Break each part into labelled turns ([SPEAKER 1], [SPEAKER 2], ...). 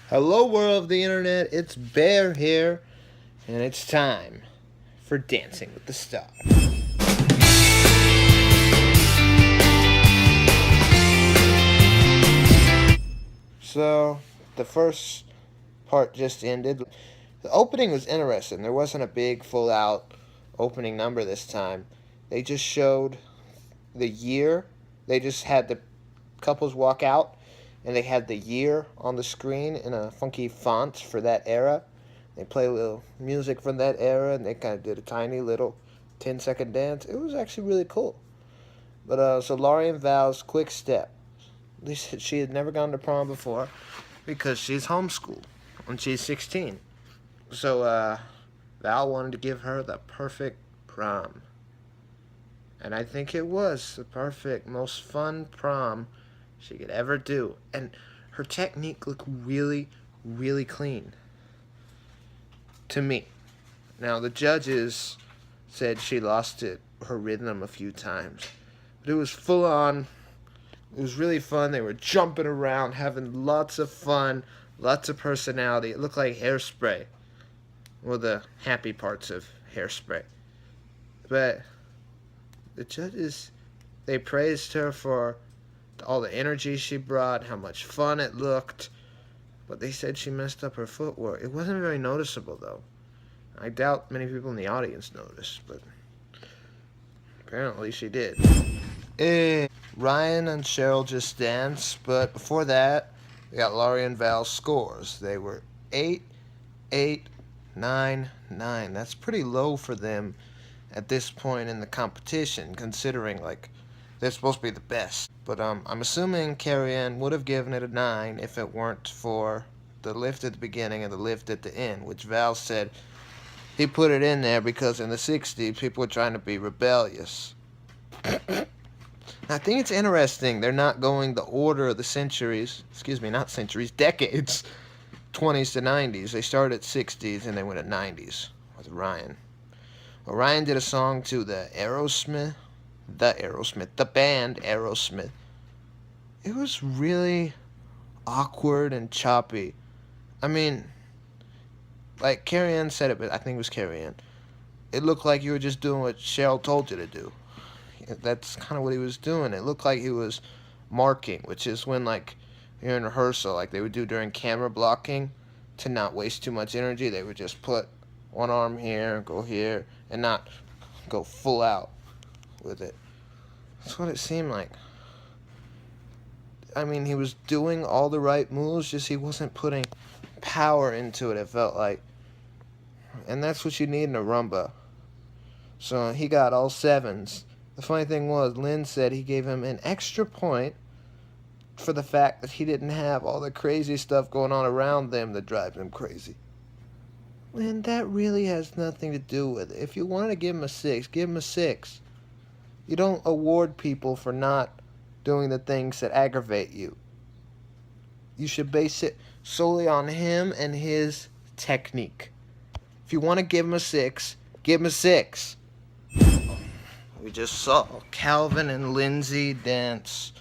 [SPEAKER 1] Hello, world of the internet. It's Bear here, and it's time for Dancing with the Stars. So, the first part just ended. The opening was interesting. There wasn't a big, full out opening number this time. They just showed the year. They just had the couples walk out, and they had the year on the screen in a funky font for that era. They play a little music from that era, and they kind of did a tiny little 10-second dance. It was actually really cool. But so Laurie and Val's quick step. At least she had never gone to prom before because she's homeschooled when she's 16. So Val wanted to give her the perfect prom. And I think it was the perfect, most fun prom she could ever do. And her technique looked really, really clean to me. Now, the judges said she lost her rhythm a few times. But it was full on. It was really fun. They were jumping around, having lots of fun, lots of personality. It looked like Hairspray. Well, the happy parts of Hairspray. But the judges, they praised her for all the energy she brought, how much fun it looked. But they said she messed up her footwork. It wasn't very noticeable, though. I doubt many people in the audience noticed, but apparently she did. Ryan and Cheryl just danced, but before that, we got Laurie and Val's scores. They were 8, 8, 9, 9. That's pretty low for them at this point in the competition, considering, like, they're supposed to be the best. But I'm assuming Carrie Ann would have given it a 9 if it weren't for the lift at the beginning and the lift at the end, which Val said he put it in there because in the 60s, people were trying to be rebellious. I think it's interesting they're not going the order of the centuries, not centuries, decades, 20s to 90s. They started at 60s and they went at 90s with Ryan. Well, Ryan did a song to the band Aerosmith. It was really awkward and choppy. I mean, like Carrie Ann said it, but I think it was Carrie Ann. It looked like you were just doing what Cheryl told you to do. That's kind of what he was doing. It looked like he was marking, which is when, like, you're in rehearsal, like they would do during camera blocking, to not waste too much energy. They would just put one arm here, go here, and not go full out with it. That's what it seemed like. I mean, he was doing all the right moves, just he wasn't putting power into it, it felt like. And that's what you need in a rumba. So he got all 7s. The funny thing was, Lynn said he gave him an extra point for the fact that he didn't have all the crazy stuff going on around them that drives him crazy. Lynn, that really has nothing to do with it. If you wanted to give him a 6, give him a 6. You don't award people for not doing the things that aggravate you. You should base it solely on him and his technique. If you want to give him a 6, give him a 6. We just saw Calvin and Lindsay dance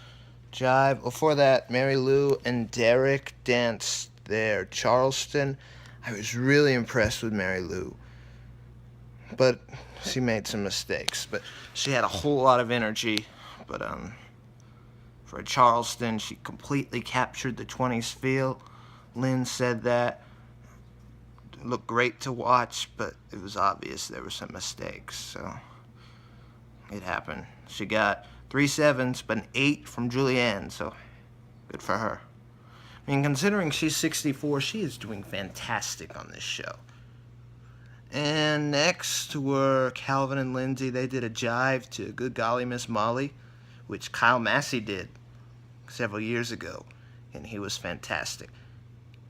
[SPEAKER 1] jive. Before that, Mary Lou and Derek danced there. Charleston, I was really impressed with Mary Lou. But she made some mistakes. But she had a whole lot of energy. But for Charleston, she completely captured the 20s feel. Lynn said that. It looked great to watch, but it was obvious there were some mistakes. So it happened. She got 3 7s, but an 8 from Julianne, so good for her. I mean, considering she's 64, she is doing fantastic on this show. And next were Calvin and Lindsay. They did a jive to Good Golly Miss Molly, which Kyle Massey did several years ago, and he was fantastic.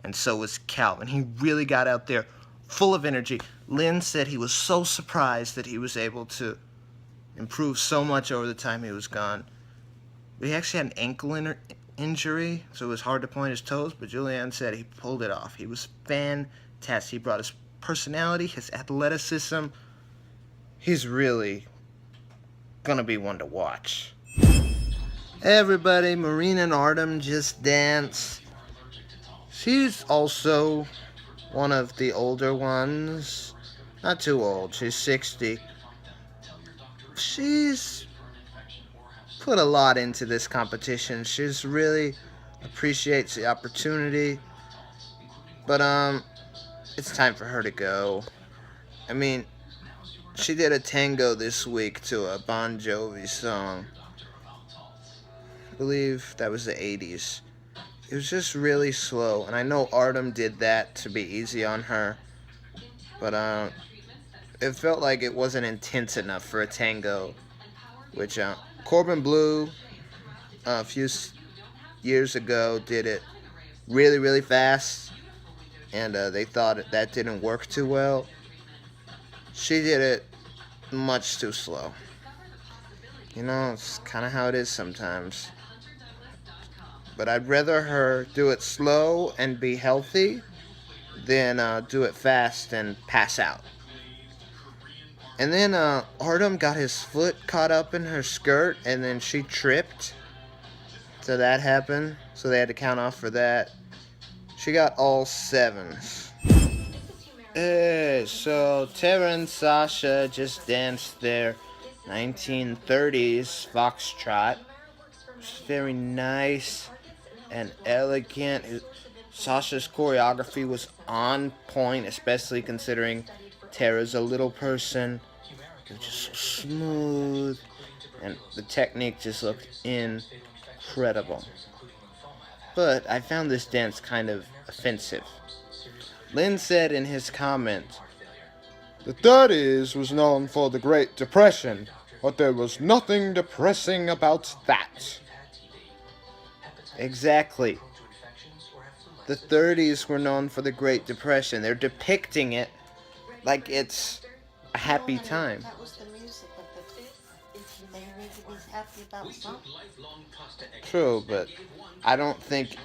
[SPEAKER 1] And so was Calvin. He really got out there full of energy. Lynn said he was so surprised that he was able to improve so much over the time he was gone. But he actually had an ankle injury, so it was hard to point his toes, but Julianne said he pulled it off. He was fantastic. He brought his personality, his athleticism. He's really gonna be one to watch. Hey everybody, Marina and Artem just danced. She's also one of the older ones. Not too old. She's 60. She's put a lot into this competition. She's really appreciates the opportunity. But it's time for her to go. I mean, she did a tango this week to a Bon Jovi song. I believe that was the 80s. It was just really slow, and I know Artem did that to be easy on her, but it felt like it wasn't intense enough for a tango, which Corbin Blue a few years ago did it really, really fast, and they thought that didn't work too well. She did it much too slow. You know, it's kind of how it is sometimes. But I'd rather her do it slow and be healthy than do it fast and pass out. And then Artem got his foot caught up in her skirt, and then she tripped. So that happened. So they had to count off for that. She got all sevens. So Tara and Sasha just danced their 1930s foxtrot. It's very nice and elegant. Sasha's choreography was on point, especially considering Tara's a little person. It was just so smooth, and the technique just looked incredible. But I found this dance kind of offensive. Lynn said in his comment, "The 30s was known for the Great Depression, but there was nothing depressing about that." Exactly. The 30s were known for the Great Depression. They're depicting it like it's a happy time.
[SPEAKER 2] That was the music, but they need to be happy about something.
[SPEAKER 1] True, but I don't think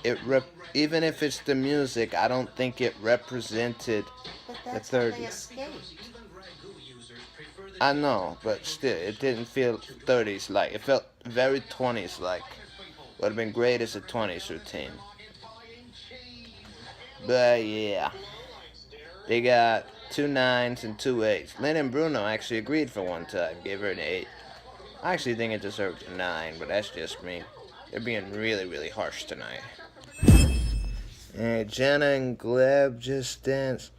[SPEAKER 1] even if it's the music, I don't think it represented
[SPEAKER 2] But
[SPEAKER 1] the
[SPEAKER 2] that's how they
[SPEAKER 1] 30s.
[SPEAKER 2] escaped.
[SPEAKER 1] I know, but still, it didn't feel 30s like. It felt very 20s like. Would have been great as a 20s routine. But yeah, they got 2 9s and 2 8s. Lynn and Bruno actually agreed for one time, gave her an 8. I actually think it deserved a 9, but that's just me. They're being really, really harsh tonight. And Jenna and Gleb just danced.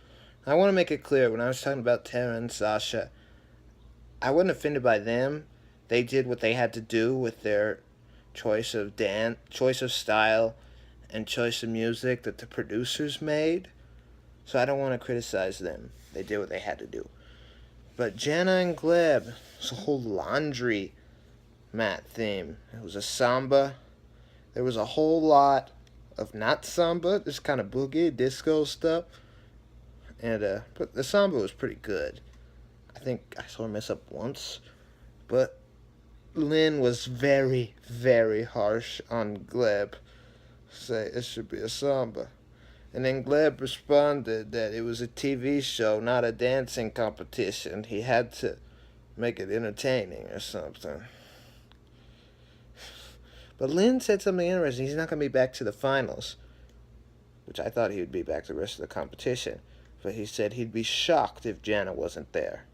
[SPEAKER 1] I want to make it clear, when I was talking about Tara and Sasha, I wasn't offended by them. They did what they had to do with their choice of dance, choice of style, and choice of music that the producers made. So I don't want to criticize them. They did what they had to do. But Jenna and Gleb, it's a whole laundry mat theme. It was a samba. There was a whole lot of not samba, this kind of boogie, disco stuff. And but the samba was pretty good. I think I saw her mess up once. But Lynn was very, very harsh on Gleb. Say it should be a samba. And then Gleb responded that it was a TV show, not a dancing competition. He had to make it entertaining or something. But Lynn said something interesting. He's not going to be back to the finals, which I thought he would be back to the rest of the competition. But he said he'd be shocked if Jana wasn't there.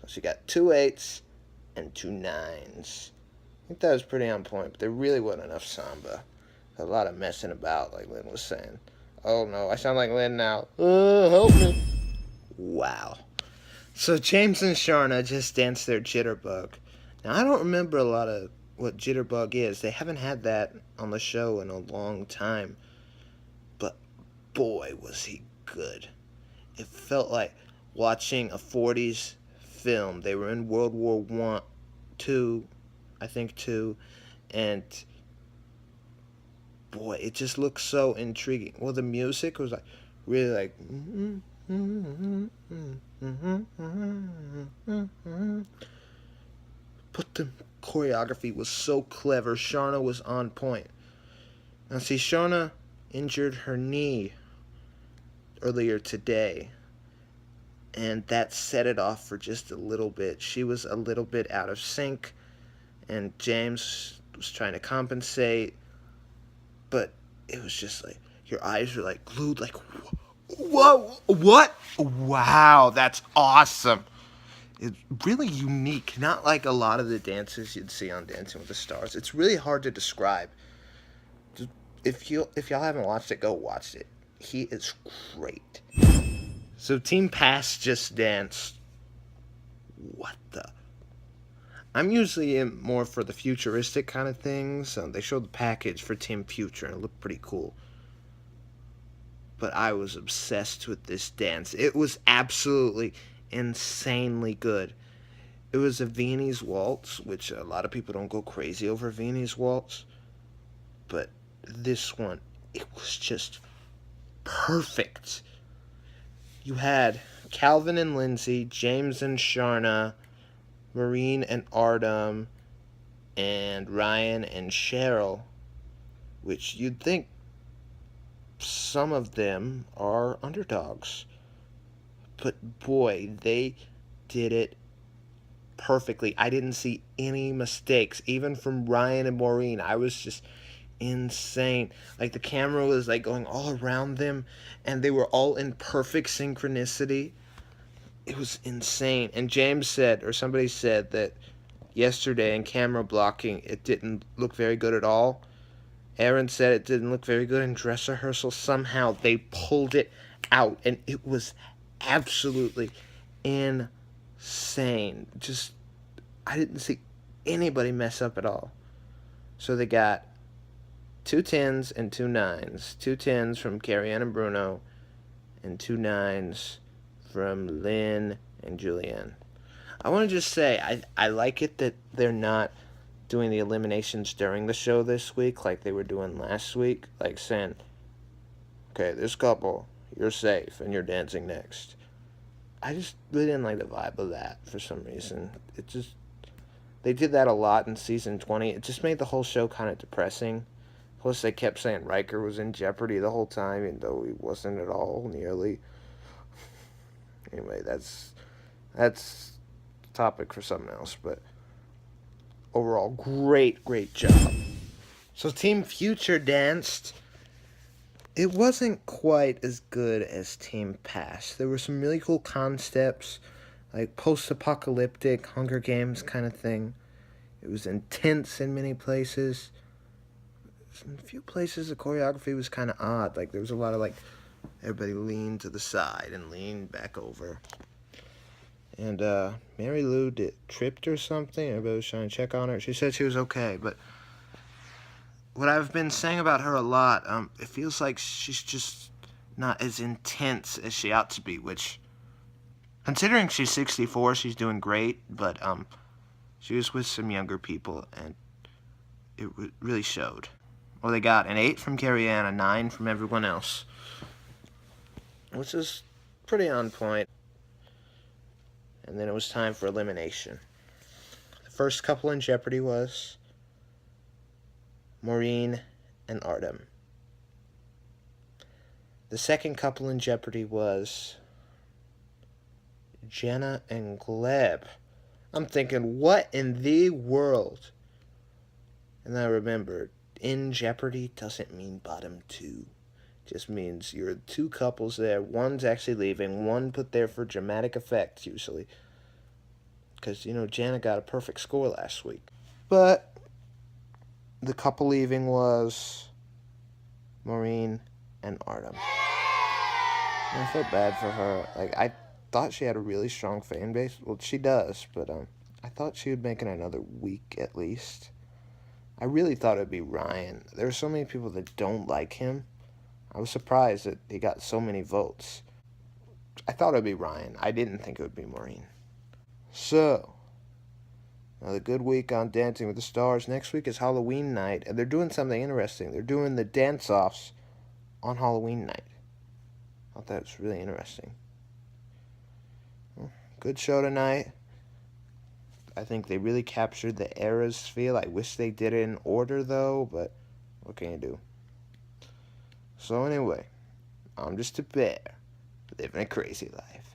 [SPEAKER 1] So she got 2 8s and 2 9s. I think that was pretty on point, but there really wasn't enough samba. A lot of messing about, like Lynn was saying. Oh no, I sound like Lynn now. Help me. Wow. So James and Sharna just danced their jitterbug. Now I don't remember a lot of what jitterbug is. They haven't had that on the show in a long time. But boy, was he good. It felt like watching a 40s film. They were in World War II, I think, too. And boy, it just looked so intriguing. Well, the music was like really like. But the choreography was so clever. Sharna was on point. Now, see, Sharna injured her knee earlier today, and that set it off for just a little bit. She was a little bit out of sync, and James was trying to compensate, but it was just like, your eyes are like glued, like, whoa, what? Wow, that's awesome. It's really unique, not like a lot of the dances you'd see on Dancing with the Stars. It's really hard to describe. If y'all haven't watched it, go watch it. He is great. So Team Pass just danced. What the? I'm usually in more for the futuristic kind of things. They showed the package for Team Future and it looked pretty cool. But I was obsessed with this dance. It was absolutely insanely good. It was a Viennese waltz, which a lot of people don't go crazy over Viennese waltz. But this one, it was just perfect. You had Calvin and Lindsay, James and Sharna, Maureen and Artem, and Ryan and Cheryl, which you'd think some of them are underdogs. But boy, they did it perfectly. I didn't see any mistakes, even from Ryan and Maureen. I was just insane. Like the camera was like going all around them and they were all in perfect synchronicity. It was insane. And James said, or somebody said, that yesterday in camera blocking it didn't look very good at all. Aaron said it didn't look very good in dress rehearsal. Somehow they pulled it out and it was absolutely insane. Just, I didn't see anybody mess up at all. So they got 2 10s and 2 9s. 2 10s from Carrie Ann and Bruno, and 2 9s from Lynn and Julianne. I want to just say, I like it that they're not doing the eliminations during the show this week like they were doing last week. Like saying, okay, this couple, you're safe and you're dancing next. I just really didn't like the vibe of that for some reason. It just, they did that a lot in season 20. It just made the whole show kind of depressing. Plus, they kept saying Riker was in jeopardy the whole time, even though he wasn't at all, nearly. Anyway, that's a topic for something else. But overall, great job. So Team Future danced. It wasn't quite as good as Team Past. There were some really cool concepts, like post-apocalyptic Hunger Games kind of thing. It was intense in many places. In a few places, the choreography was kind of odd. Like, there was a lot of, like, everybody leaned to the side and leaned back over. And Mary Lou tripped or something. Everybody was trying to check on her. She said she was okay, but what I've been saying about her a lot, it feels like she's just not as intense as she ought to be, which, considering she's 64, she's doing great, but she was with some younger people, and it really showed. Well, they got an 8 from Carrie Ann, a 9 from everyone else, which is pretty on point. And then it was time for elimination. The first couple in jeopardy was Maureen and Artem. The second couple in jeopardy was Jenna and Gleb. I'm thinking, what in the world? And I remembered, in jeopardy doesn't mean bottom 2. It just means you're 2 couples there. One's actually leaving. One put there for dramatic effect, usually. Because, you know, Jenna got a perfect score last week. But the couple leaving was Maureen and Artem. And I felt bad for her. Like, I thought she had a really strong fan base. Well, she does, but I thought she would make it another week at least. I really thought it would be Ryan. There are so many people that don't like him. I was surprised that he got so many votes. I thought it would be Ryan. I didn't think it would be Maureen. So, another good week on Dancing with the Stars. Next week is Halloween night, and they're doing something interesting. They're doing the dance-offs on Halloween night. I thought that was really interesting. Well, good show tonight. I think they really captured the era's feel. I wish they did it in order, though, but what can you do? So anyway, I'm just a bear living a crazy life.